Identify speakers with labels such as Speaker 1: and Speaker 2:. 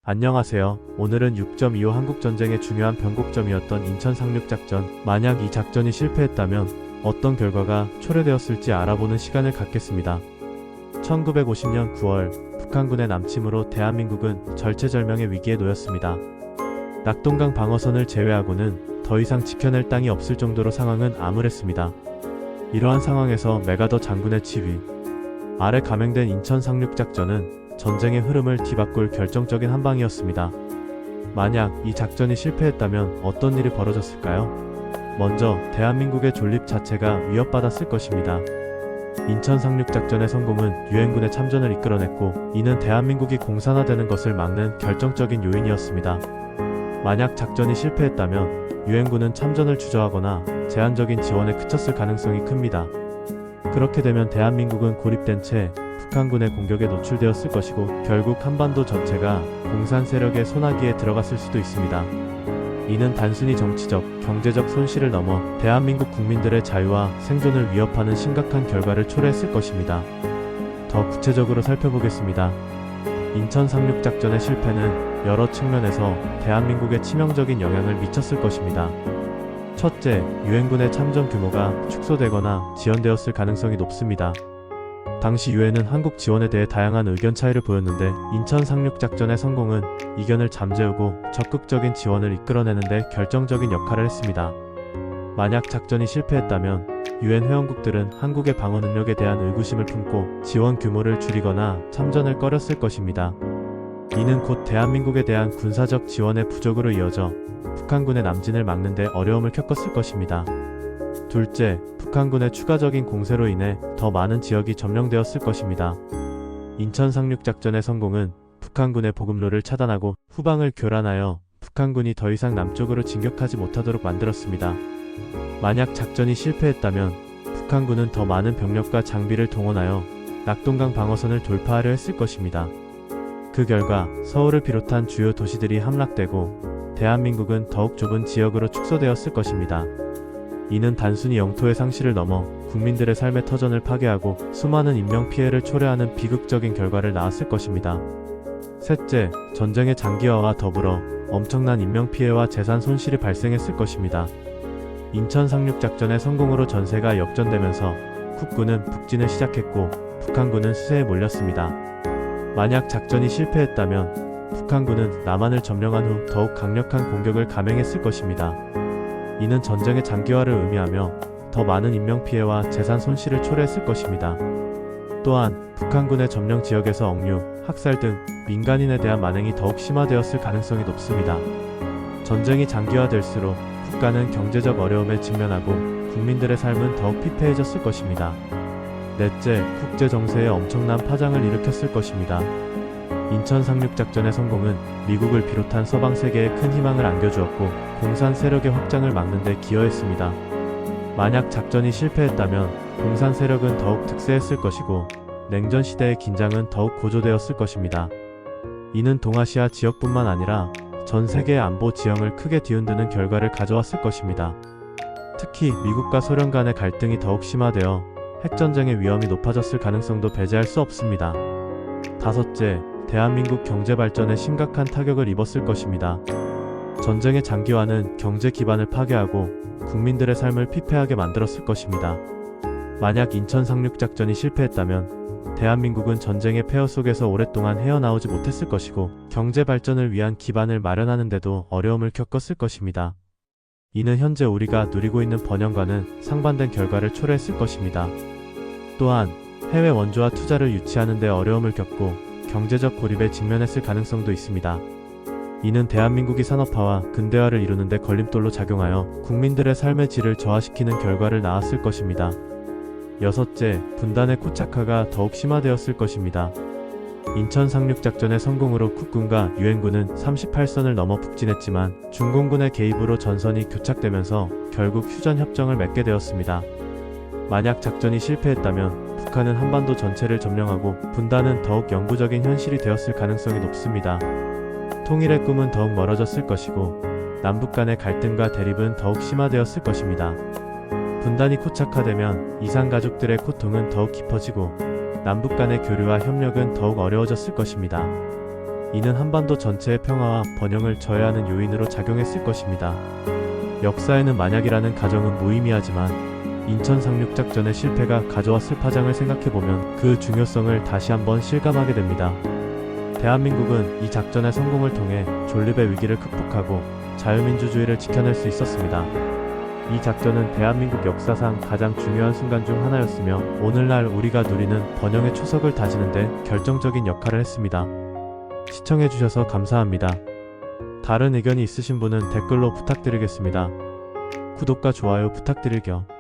Speaker 1: 안녕하세요. 오늘은 6.25 한국전쟁의 중요한 변곡점이었던 인천 상륙작전, 만약 이 작전이 실패했다면 어떤 결과가 초래되었을지 알아보는 시간을 갖겠습니다. 1950년 9월 북한군의 남침으로 대한민국은 절체절명의 위기에 놓였습니다. 낙동강 방어선을 제외하고는 더 이상 지켜낼 땅이 없을 정도로 상황은 암울했습니다. 이러한 상황에서 메가더 장군의 지휘 아래 감행된 인천 상륙작전은 전쟁의 흐름을 뒤바꿀 결정적인 한방이었습니다. 만약 이 작전이 실패했다면 어떤 일이 벌어졌을까요? 먼저 대한민국의 존립 자체가 위협받았을 것입니다. 인천 상륙작전의 성공은 유엔군의 참전을 이끌어냈고, 이는 대한민국이 공산화되는 것을 막는 결정적인 요인이었습니다. 만약 작전이 실패했다면 유엔군은 참전을 주저하거나 제한적인 지원에 그쳤을 가능성이 큽니다. 그렇게 되면 대한민국은 고립된 채 북한군의 공격에 노출되었을 것이고, 결국 한반도 전체가 공산 세력의 손아귀에 들어갔을 수도 있습니다. 이는 단순히 정치적, 경제적 손실을 넘어 대한민국 국민들의 자유와 생존을 위협하는 심각한 결과를 초래했을 것입니다. 더 구체적으로 살펴보겠습니다. 인천 상륙작전의 실패는 여러 측면에서 대한민국에 치명적인 영향을 미쳤을 것입니다. 첫째, 유엔군의 참전 규모가 축소되거나 지연되었을 가능성이 높습니다. 당시 유엔은 한국 지원에 대해 다양한 의견 차이를 보였는데, 인천 상륙작전의 성공은 이견을 잠재우고 적극적인 지원을 이끌어내는 데 결정적인 역할을 했습니다. 만약 작전이 실패했다면 유엔 회원국들은 한국의 방어 능력에 대한 의구심을 품고 지원 규모를 줄이거나 참전을 꺼렸을 것입니다. 이는 곧 대한민국에 대한 군사적 지원의 부족으로 이어져 북한군의 남진을 막는 데 어려움을 겪었을 것입니다. 둘째, 북한군의 추가적인 공세로 인해 더 많은 지역이 점령되었을 것입니다. 인천 상륙작전의 성공은 북한군의 보급로를 차단하고 후방을 교란하여 북한군이 더 이상 남쪽으로 진격하지 못하도록 만들었습니다. 만약 작전이 실패했다면 북한군은 더 많은 병력과 장비를 동원하여 낙동강 방어선을 돌파하려 했을 것입니다. 그 결과 서울을 비롯한 주요 도시들이 함락되고 대한민국은 더욱 좁은 지역으로 축소되었을 것입니다. 이는 단순히 영토의 상실을 넘어 국민들의 삶의 터전을 파괴하고 수많은 인명피해를 초래하는 비극적인 결과를 낳았을 것입니다. 셋째, 전쟁의 장기화와 더불어 엄청난 인명피해와 재산 손실이 발생했을 것입니다. 인천 상륙작전의 성공으로 전세가 역전되면서 국군은 북진을 시작했고 북한군은 수세에 몰렸습니다. 만약 작전이 실패했다면 북한군은 남한을 점령한 후 더욱 강력한 공격을 감행했을 것입니다. 이는 전쟁의 장기화를 의미하며 더 많은 인명피해와 재산 손실을 초래했을 것입니다. 또한 북한군의 점령 지역에서 억류, 학살 등 민간인에 대한 만행이 더욱 심화되었을 가능성이 높습니다. 전쟁이 장기화될수록 국가는 경제적 어려움에 직면하고 국민들의 삶은 더욱 피폐해졌을 것입니다. 넷째, 국제 정세에 엄청난 파장을 일으켰을 것입니다. 인천 상륙작전의 성공은 미국을 비롯한 서방 세계에 큰 희망을 안겨주었고 공산 세력의 확장을 막는 데 기여했습니다. 만약 작전이 실패했다면 공산 세력은 더욱 득세했을 것이고 냉전 시대의 긴장은 더욱 고조되었을 것입니다. 이는 동아시아 지역뿐만 아니라 전 세계의 안보 지형을 크게 뒤흔드는 결과를 가져왔을 것입니다. 특히 미국과 소련 간의 갈등이 더욱 심화되어 핵전쟁의 위험이 높아졌을 가능성도 배제할 수 없습니다. 다섯째, 대한민국 경제 발전에 심각한 타격을 입었을 것입니다. 전쟁의 장기화는 경제 기반을 파괴하고 국민들의 삶을 피폐하게 만들었을 것입니다. 만약 인천 상륙작전이 실패했다면 대한민국은 전쟁의 폐허 속에서 오랫동안 헤어나오지 못했을 것이고 경제 발전을 위한 기반을 마련하는 데도 어려움을 겪었을 것입니다. 이는 현재 우리가 누리고 있는 번영과는 상반된 결과를 초래했을 것입니다. 또한 해외 원조와 투자를 유치하는 데 어려움을 겪고 경제적 고립에 직면했을 가능성도 있습니다. 이는 대한민국이 산업화와 근대화를 이루는 데 걸림돌로 작용하여 국민들의 삶의 질을 저하시키는 결과를 낳았을 것입니다. 여섯째, 분단의 코착화가 더욱 심화되었을 것입니다. 인천 상륙작전의 성공으로 국군과 유엔군은 38선을 넘어 북진했지만 중공군의 개입으로 전선이 교착되면서 결국 휴전협정을 맺게 되었습니다. 만약 작전이 실패했다면 북한은 한반도 전체를 점령하고 분단은 더욱 영구적인 현실이 되었을 가능성이 높습니다. 통일의 꿈은 더욱 멀어졌을 것이고 남북 간의 갈등과 대립은 더욱 심화되었을 것입니다. 분단이 코착화되면 이산가족들의 고통은 더욱 깊어지고 남북 간의 교류와 협력은 더욱 어려워졌을 것입니다. 이는 한반도 전체의 평화와 번영을 저해하는 요인으로 작용했을 것입니다. 역사에는 만약이라는 가정은 무의미하지만 인천 상륙작전의 실패가 가져왔을 파장을 생각해보면 그 중요성을 다시 한번 실감하게 됩니다. 대한민국은 이 작전의 성공을 통해 존립의 위기를 극복하고 자유민주주의를 지켜낼 수 있었습니다. 이 작전은 대한민국 역사상 가장 중요한 순간 중 하나였으며 오늘날 우리가 누리는 번영의 초석을 다지는 데 결정적인 역할을 했습니다. 시청해주셔서 감사합니다. 다른 의견이 있으신 분은 댓글로 부탁드리겠습니다. 구독과 좋아요 부탁드릴게요.